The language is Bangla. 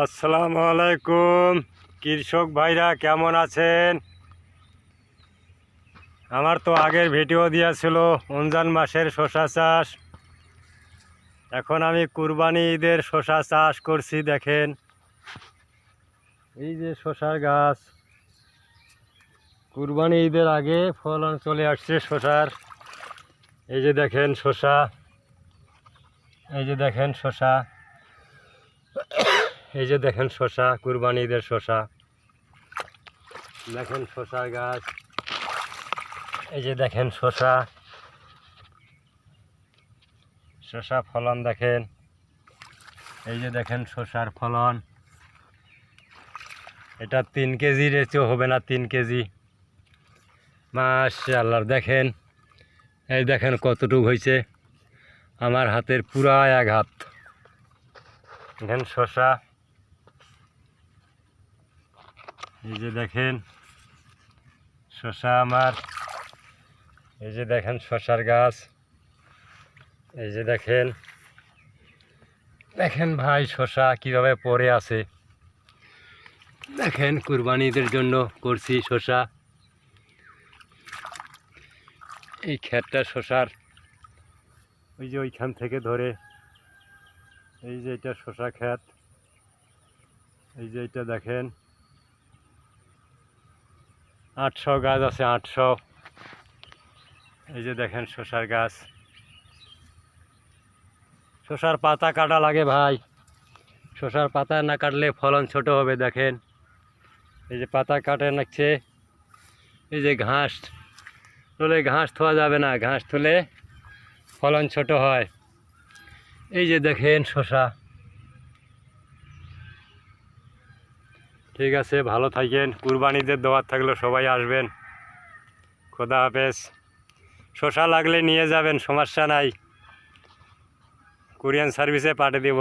আসসালামু আলাইকুম কৃষক ভাইরা, কেমন আছেন? আমার তো আগের ভিডিও দিয়েছিল রমজান মাসের শসা চাষ। এখন আমি কুরবানি ঈদের শসা চাষ করছি। দেখেন, এই যে শসার গাছ, কুরবানি ঈদের আগে ফলন চলে আসছে শসার। এই যে দেখেন শসা, এই যে দেখেন শসা, এই যে দেখেন শসা, কুরবানি ঈদের শসা। দেখেন শসার গাছ, এই যে দেখেন শসা, শসা ফলন দেখেন। এই যে দেখেন শসার ফলন, এটা 3 কেজির চেয়েও হবে না, 3 কেজি। মাশাআল্লাহ, দেখেন, এই দেখেন কতটুকু হয়েছে, আমার হাতের পুরা এক হাত। দেখেন শসা, এই যে দেখেন শসা আমার, এই যে দেখেন শসার গাছ, এই যে দেখেন, দেখেন ভাই শসা কিভাবে পড়ে আছে। দেখেন কুরবানিদের জন্য করছি শসা। এই ক্ষেতটা শসার, ওই যে ওইখান থেকে ধরে, এই যে এটা শসা ক্ষেত, এই যে এটা দেখেন 800 গাছ আছে, 800। এই যে দেখেন শসার গাছ। শসার পাতা কাটা লাগে ভাই, শসার পাতা না কাটলে ফলন ছোট হবে। দেখেন এই যে পাতা কাটে নাকছে, এই যে ঘাস তুলে, ঘাস থোয়া যাবে না, ঘাস তুলে ফলন ছোট হয়। এই যে দেখেন শসা। ঠিক আছে, ভালো থাকেন। কুরবানিদের দোয়ার থাকলে সবাই আসবেন। খোদা হাফেজ। শসা লাগলে নিয়ে যাবেন, সমস্যা নাই, কুরিয়ান সার্ভিসে পাঠিয়ে দেব।